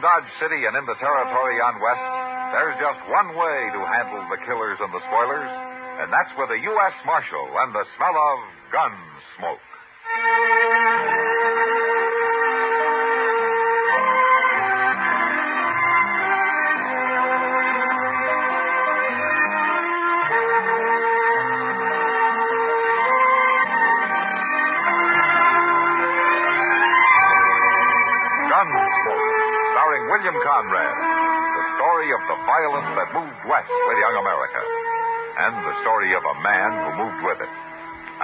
Dodge City and in the territory on west, there's just one way to handle the killers and the spoilers, and that's with a U.S. Marshal and the smell of Gunsmoke. William Conrad, the story of the violence that moved west with young America, and the story of a man who moved with it.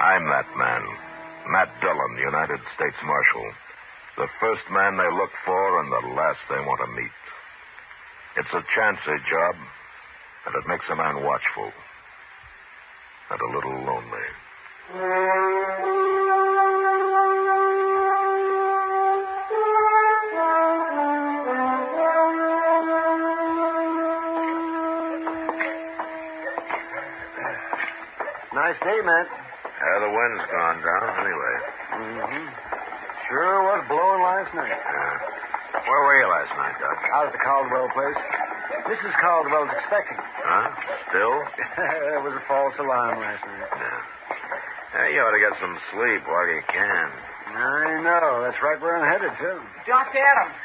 I'm that man, Matt Dillon, United States Marshal. The first man they look for and the last they want to meet. It's a chancy job, and it makes a man watchful and a little lonely. Nice day, Matt. The wind's gone down anyway. Mm-hmm. Sure was blowing last night. Where were you last night, Doc? Out at the Caldwell place. Mrs. Caldwell's expecting. Huh? Still? There was a false alarm last night. Yeah, you ought to get some sleep while you can. I know. That's right where I'm headed, too. Doc Adams.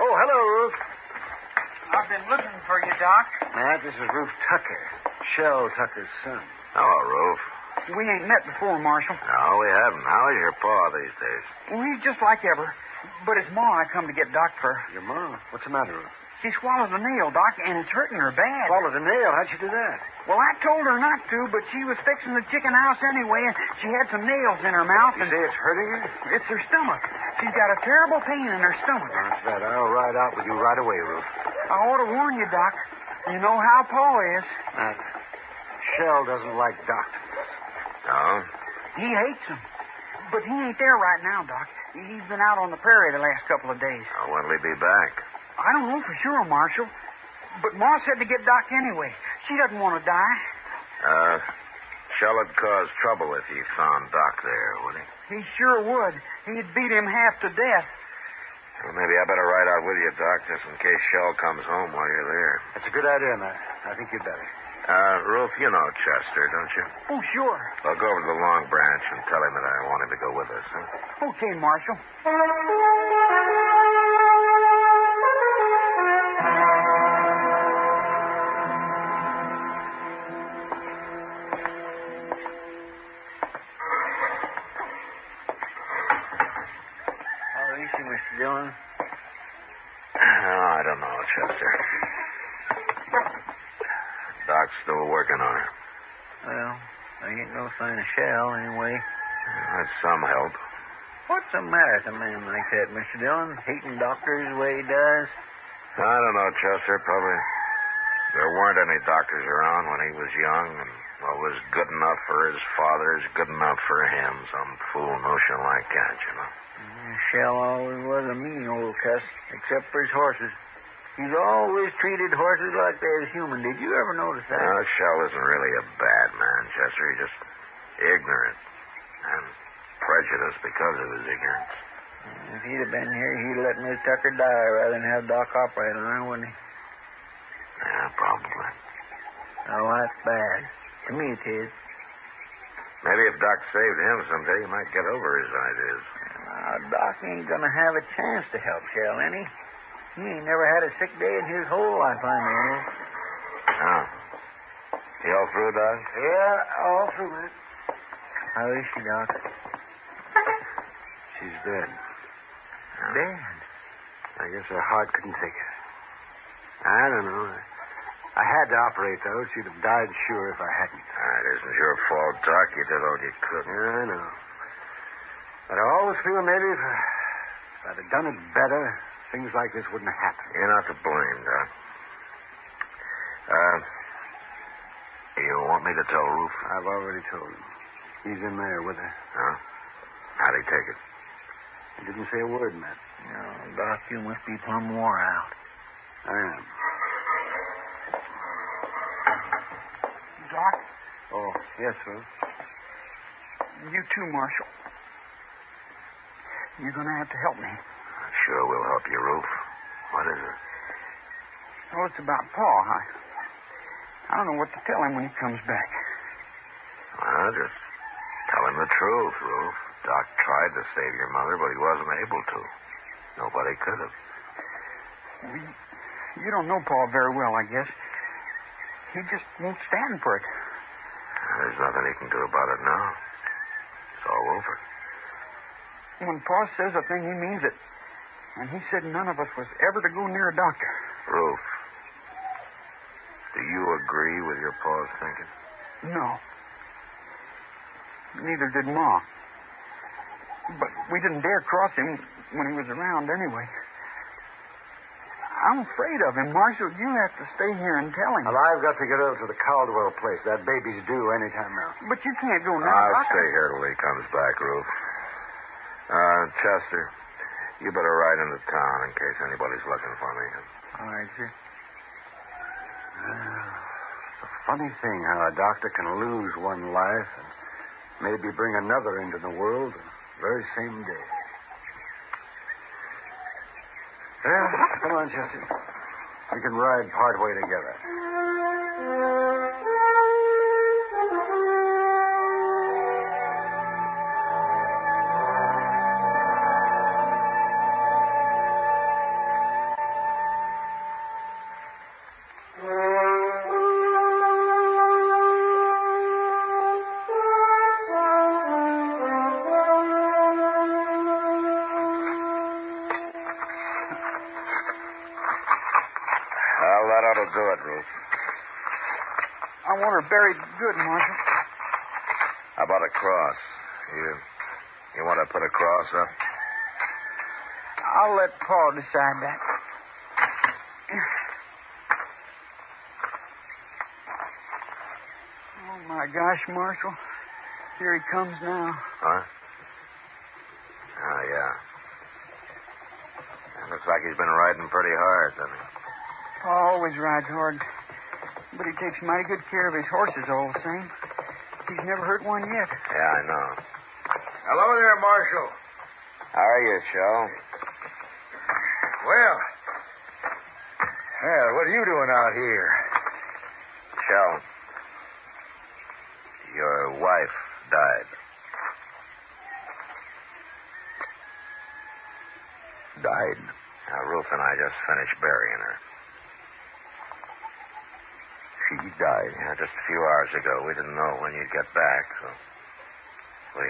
Oh, hello, Ruth. I've been looking for you, Doc. Matt, this is Ruth Tucker. Shell Tucker's son. Hello, Roof. We ain't met before, Marshal. No, we haven't. How is your pa these days? Well, he's just like ever. But it's Ma I come to get Doc for. Your mom? What's the matter, Ruth? She swallowed a nail, Doc, and it's hurting her bad. Swallowed a nail? How'd she do that? Well, I told her not to, but she was fixing the chicken house anyway, and she had some nails in her mouth. You say it's hurting her? It's her stomach. She's got a terrible pain in her stomach. That's right. I'll ride out with you right away, Ruth. I ought to warn you, Doc. You know how Pa is. Matt, Shell doesn't like doctors. No? He hates them. But he ain't there right now, Doc. He's been out on the prairie the last couple of days. When'll he be back? I don't know for sure, Marshal. But Ma said to get Doc anyway. She doesn't want to die. Shell would cause trouble if he found Doc there, would he? He sure would. He'd beat him half to death. Well, maybe I better ride out with you, Doc, just in case Shell comes home while you're there. That's a good idea, Matt. I think you'd better. Ruth, you know Chester, don't you? Oh, sure. I'll go over to the Long Branch and tell him that I want him to go with us, huh? Okay, Marshal. How is she, Mr. Dillon? I don't know, Chester. Doc's still working on her. Well, there ain't no sign of Shell, anyway. That's some help. What's the matter with a man like that, Mr. Dillon? Hating doctors the way he does? I don't know, Chester. Probably there weren't any doctors around when he was young, and what was good enough for his father is good enough for him. Some fool notion like that, you know. Shell always was a mean old cuss, except for his horses. He's always treated horses like they're human. Did you ever notice that? Shell isn't really a bad man, Chester. He's just ignorant and prejudiced because of his ignorance. If he'd have been here, he'd let Miss Tucker die rather than have Doc operate on her, wouldn't he? Yeah, probably. Oh, that's bad. To me, it is. Maybe if Doc saved him someday, he might get over his ideas. Doc ain't gonna have a chance to help Shell, any. He ain't never had a sick day in his whole life, I know. Oh. You all through, Doc? Yeah, all through, man. How is she, Doc? She's dead. Dead? I guess her heart couldn't take it. I don't know. I had to operate, though. She'd have died sure if I hadn't. It isn't your fault, Doc. You did all you could. Yeah, I know. But I always feel maybe if I'd have done it better, things like this wouldn't have happened. You're not to blame, Doc. You want me to tell Roof? I've already told him. He's in there with her. Huh? How'd he take it? He didn't say a word, Matt. No, Doc, you must be plumb wore out. I am. Doc? Oh, yes, sir. You too, Marshal. You're going to have to help me. Sure we'll help you, Roof. What is it? Oh, it's about Pa. I don't know what to tell him when he comes back. Well, just tell him the truth, Ruth. Doc tried to save your mother, but he wasn't able to. Nobody could have. You don't know Pa very well, I guess. He just won't stand for it. There's nothing he can do about it now. It's all over. When Pa says a thing, he means it. And he said none of us was ever to go near a doctor. Ruth, do you agree with your Pa's thinking? No. Neither did Ma. But we didn't dare cross him when he was around anyway. I'm afraid of him, Marshal. You have to stay here and tell him. Well, I've got to get over to the Caldwell place. That baby's due any time now. But you can't go now. I'll stay here till he comes back, Ruth. Chester, you better ride into town in case anybody's looking for me. All right, sir. It's a funny thing how a doctor can lose one life and maybe bring another into the world the very same day. Well, come on, Chester. We can ride partway together. Do it, Ruth. I want her buried good, Marshal. How about a cross? You want to put a cross up? I'll let Pa decide that. Oh, my gosh, Marshal. Here he comes now. Huh? Oh, yeah. It looks like he's been riding pretty hard, doesn't he? Pa always rides hard, but he takes mighty good care of his horses all the same. He's never hurt one yet. Yeah, I know. Hello there, Marshal. How are you, Shell? Well, what are you doing out here? Shell, your wife died. Died? Ruth and I just finished burying her. She died? Yeah, just a few hours ago. We didn't know when you'd get back, so we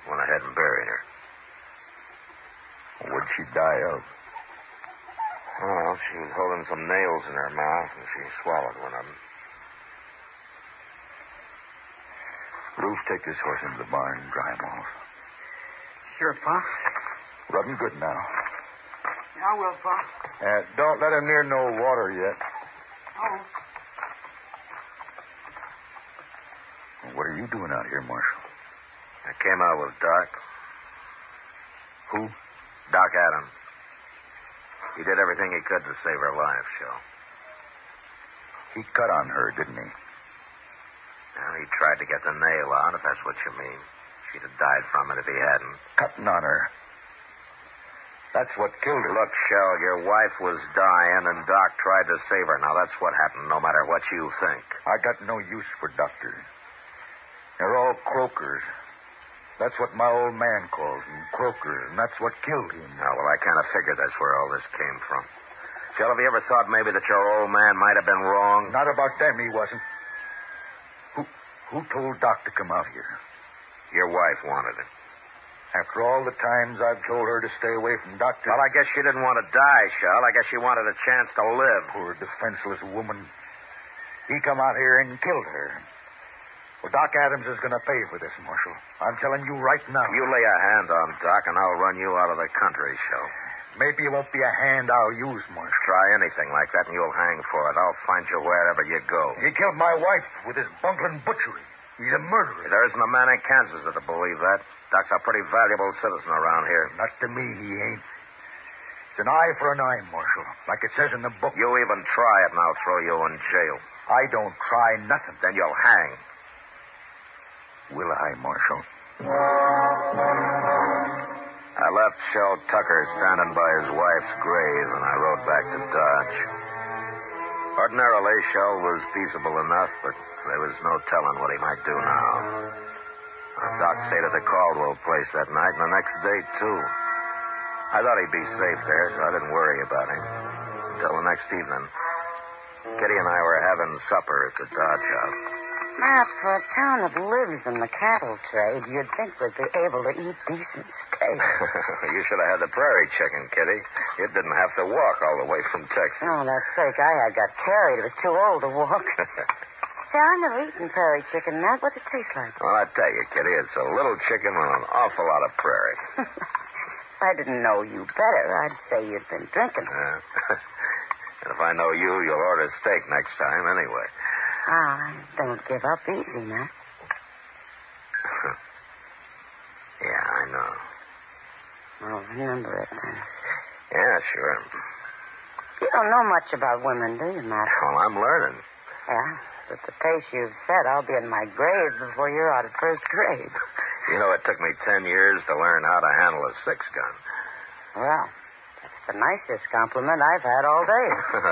went ahead and buried her. What'd she die of? Well, she was holding some nails in her mouth, and she swallowed one of them. Ruth, take this horse into the barn and dry him off. Sure, Pa. Rub him good now. I will, Pa. Don't let him near no water yet. Oh. What are you doing out here, Marshal? I came out with Doc. Who? Doc Adams. He did everything he could to save her life, Shell. He cut on her, didn't he? Well, he tried to get the nail out, if that's what you mean. She'd have died from it if he hadn't. Cutting on her. That's what killed her. Look, Shell, your wife was dying, and Doc tried to save her. Now, that's what happened, no matter what you think. I got no use for doctors. They're all croakers. That's what my old man calls them, croakers, and that's what killed him. Oh, well, I kind of figured that's where all this came from. Shell, have you ever thought maybe that your old man might have been wrong? Not about them, he wasn't. Who told Doc to come out here? Your wife wanted it. After all the times I've told her to stay away from doctors. Well, I guess she didn't want to die, Shell. I guess she wanted a chance to live. Poor defenseless woman. He come out here and killed her. Well, Doc Adams is going to pay for this, Marshal. I'm telling you right now. You lay a hand on Doc, and I'll run you out of the country, Shell. Maybe it won't be a hand I'll use, Marshal. Try anything like that, and you'll hang for it. I'll find you wherever you go. He killed my wife with his bungling butchery. He's a murderer. There isn't a man in Kansas that'll believe that. Doc's a pretty valuable citizen around here. Not to me, he ain't. It's an eye for an eye, Marshal, like it says in the book. You even try it, and I'll throw you in jail. I don't try nothing. Then you'll hang. Will I, Marshal? I left Shell Tucker standing by his wife's grave, and I rode back to Dodge. Ordinarily, Shell was peaceable enough, but there was no telling what he might do now. Doc stayed at the Caldwell place that night, and the next day, too. I thought he'd be safe there, so I didn't worry about him. Until the next evening. Kitty and I were having supper at the Dodge house. Matt, for a town that lives in the cattle trade, you'd think we'd be able to eat decent steak. You should have had the prairie chicken, Kitty. You didn't have to walk all the way from Texas. Oh, that steak I had got carried. It was too old to walk. Say, I've never eaten prairie chicken, Matt. What's it taste like? Well, I tell you, Kitty, it's a little chicken with an awful lot of prairie. If I didn't know you better, I'd say you'd been drinking. And if I know you, you'll order steak next time anyway. Don't give up easy, Matt. Yeah, I know. Well, remember it, then. Yeah, sure. You don't know much about women, do you, Matt? Well, I'm learning. Yeah, but the pace you've set, I'll be in my grave before you're out of first grade. You know, it took me 10 years to learn how to handle a six-gun. Well, that's the nicest compliment I've had all day.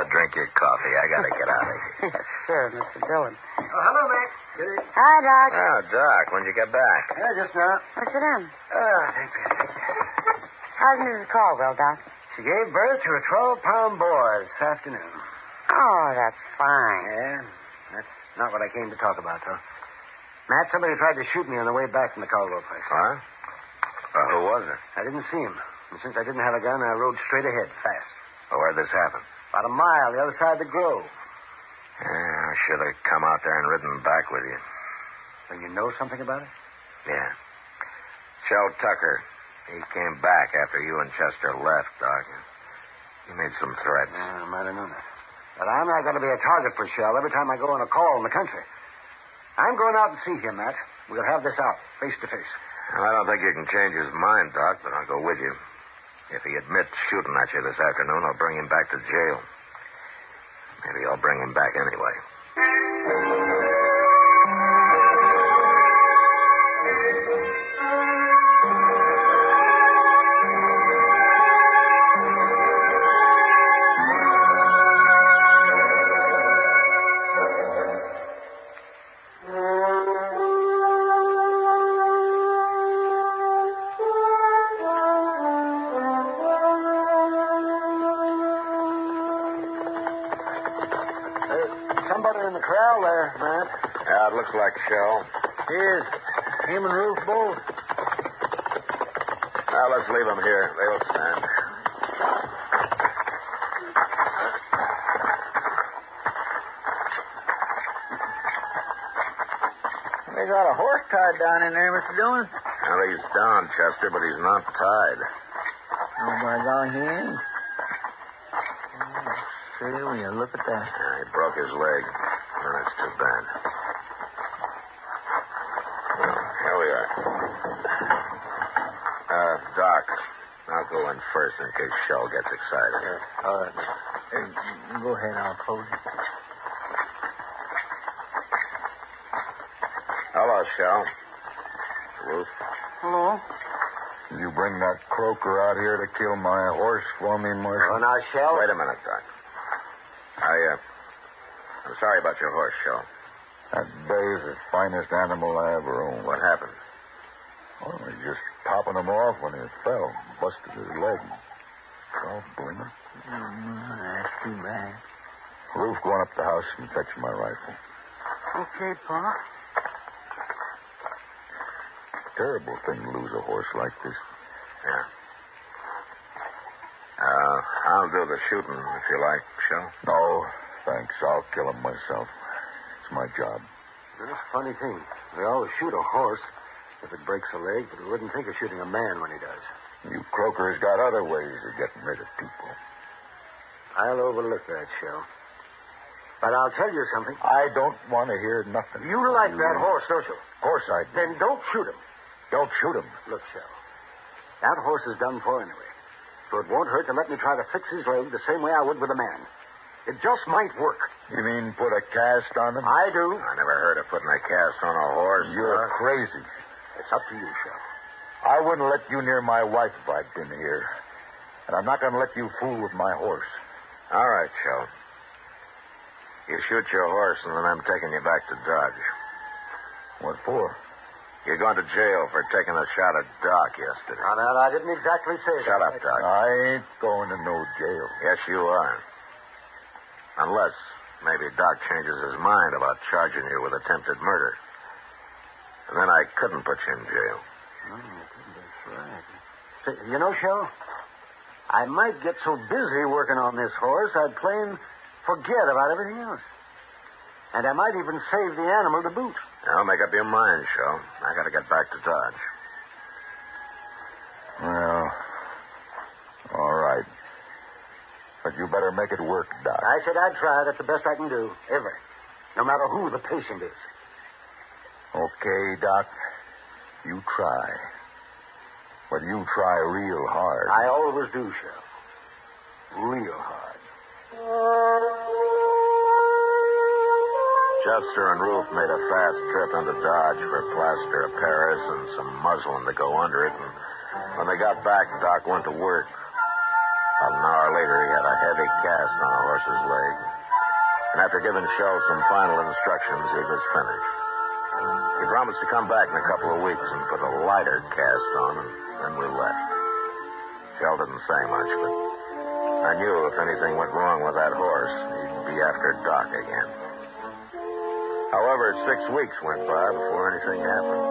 Drink your coffee. I gotta get out of here. Yes, sir, Mr. Dillon. Oh, hello, Mac. Kitty. Hi, Doc. Oh, Doc, when'd you get back? Yeah, just now. What's it in? Thank you. How's Mrs. Caldwell, Doc? She gave birth to a 12-pound boy this afternoon. Oh, that's fine. Yeah, that's not what I came to talk about, though. Matt, somebody tried to shoot me on the way back from the Caldwell place. What? Who was it? I didn't see him. And since I didn't have a gun, I rode straight ahead, fast. Well, where'd this happen? About a mile the other side of the grove. Yeah, I should have come out there and ridden back with you. So you know something about it? Yeah. Shell Tucker. He came back after you and Chester left, Doc. He made some threats. I might have known that. But I'm not going to be a target for Shell every time I go on a call in the country. I'm going out and see him, Matt. We'll have this out, face to face. Well, I don't think you can change his mind, Doc, but I'll go with you. If he admits shooting at you this afternoon, I'll bring him back to jail. Maybe I'll bring him back anyway. Somebody in the corral there, Matt. Yeah, it looks like Shell. Here's him and Ruth both. Now, let's leave them here. They'll stand. They got a horse tied down in there, Mr. Dillon. Well, he's down, Chester, but he's not tied. Oh, my God, he ain't. See, will you look at that? Yeah, he broke his leg. Oh, that's too bad. Well, here we are. Doc, I'll go in first in case Shell gets excited. All right. Go ahead, I'll close it. Hello, Shell. Ruth. Hello? You bring that croaker out here to kill my horse for me, Marshal? Oh, now, Shell. Wait a minute, Doc. I'm sorry about your horse, Shell. That bay is the finest animal I ever owned. What happened? Well, he just topping him off when he fell. Busted his leg. Oh, blame it. That's too bad. Ruth, go on up the house and fetch my rifle. Okay, Pa. Terrible thing to lose a horse like this. Yeah. I'll do the shooting if you like, Shell. No, thanks. I'll kill him myself. It's my job. That's a funny thing. We always shoot a horse if it breaks a leg, but we wouldn't think of shooting a man when he does. You croakers got other ways of getting rid of people. I'll overlook that, Shell. But I'll tell you something. I don't want to hear nothing. You like that horse, don't you? Of course I do. Then don't shoot him. Don't shoot him. Look, Shell. That horse is done for anyway. So it won't hurt to let me try to fix his leg the same way I would with a man. It just might work. You mean put a cast on him? I do. I never heard of putting a cast on a horse. You're crazy. It's up to you, Shell. I wouldn't let you near my wife if I'd been here. And I'm not going to let you fool with my horse. All right, Joe. You shoot your horse, and then I'm taking you back to Dodge. What for? You're going to jail for taking a shot at Doc yesterday. Now, I didn't exactly say that. Shut up, Doc. I ain't going to no jail. Yes, you are. Unless maybe Doc changes his mind about charging you with attempted murder. And then I couldn't put you in jail. Oh, that's right. Say, you know, Shell, I might get so busy working on this horse, I'd plain forget about everything else. And I might even save the animal to boot. Now, make up your mind, Joe. I got to get back to Dodge. Well, all right. But you better make it work, Doc. I said I'd try. That's the best I can do, ever. No matter who the patient is. Okay, Doc. You try. But you try real hard. I always do, Shell. Real hard. Chester and Ruth made a fast trip into Dodge for plaster of Paris and some muslin to go under it. And when they got back, Doc went to work. About an hour later, he had a heavy cast on a horse's leg. And after giving Shell some final instructions, he was finished. He promised to come back in a couple of weeks and put a lighter cast on, and then we left. Shell didn't say much, but I knew if anything went wrong with that horse, he'd be after Doc again. However, 6 weeks went by before anything happened.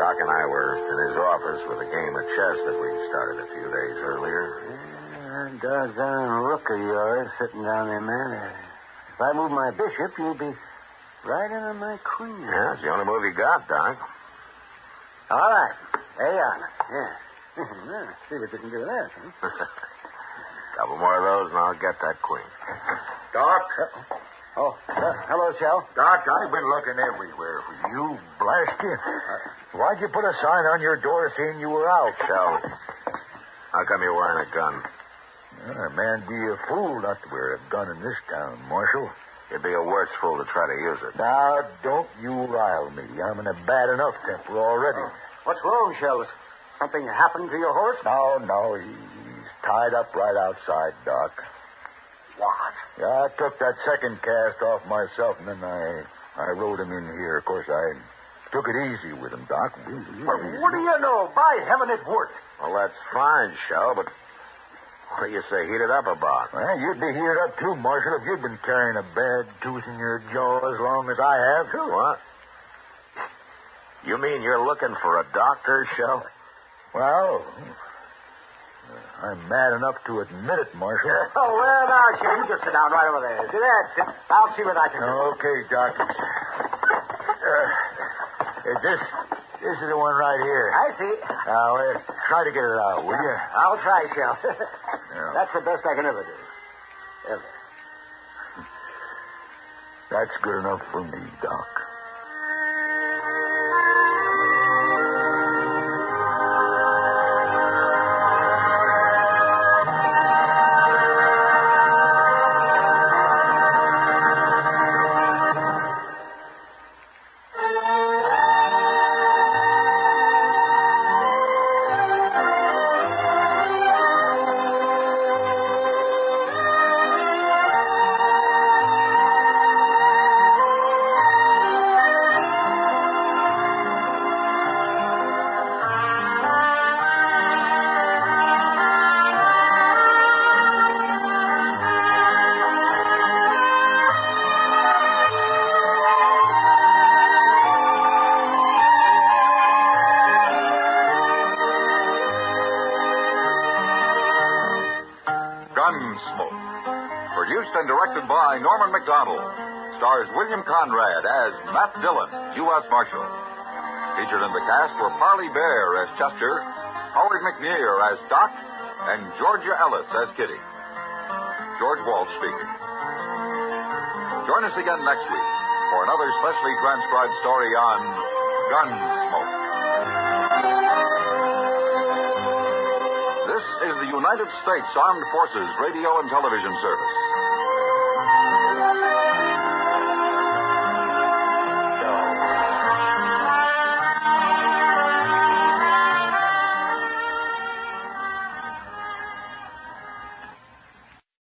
Doc and I were in his office with a game of chess that we started a few days earlier. That doggone rook of yours sitting down there, man. If I move my bishop, you'll be right into my queen. Yeah, it's the only move you got, Doc. All right. There you are. Yeah. Well, see what you can do with that, huh? Couple more of those, and I'll get that queen. Doc? Oh, hello, Shell. Doc, I've been looking everywhere for you. Blast you. Why'd you put a sign on your door saying you were out? Shell, how come you're wearing a gun? Man, be a fool not to wear a gun in this town, Marshal. You'd be a worse fool to try to use it. Now, don't you rile me. I'm in a bad enough temper already. What's wrong, Shell? Something happened to your horse? No. He's tied up right outside, Doc. What? Yeah, I took that second cast off myself, and then I rode him in here. Of course, I took it easy with him, Doc. Well, what do you know? By heaven, it worked. Well, that's fine, Shell, but what do you say heated up about? Well, you'd be heated up, too, Marshal, if you'd been carrying a bad tooth in your jaw as long as I have. What? You mean you're looking for a doctor, Shell? Well, I'm mad enough to admit it, Marshal. Oh, well, now, Shell, you just sit down right over there. See that? I'll see what I can do. Okay, Doc. This is the one right here. I see. Now, try to get it out, will you? I'll try, Shell. Yeah. That's the best I can ever do. Ever. That's good enough for me, Doc. Gunsmoke. Produced and directed by Norman McDonald. Stars William Conrad as Matt Dillon, U.S. Marshal. Featured in the cast were Parley Bear as Chester, Howard McNear as Doc, and Georgia Ellis as Kitty. George Walsh speaking. Join us again next week for another specially transcribed story on Gunsmoke. This is the United States Armed Forces Radio and Television Service.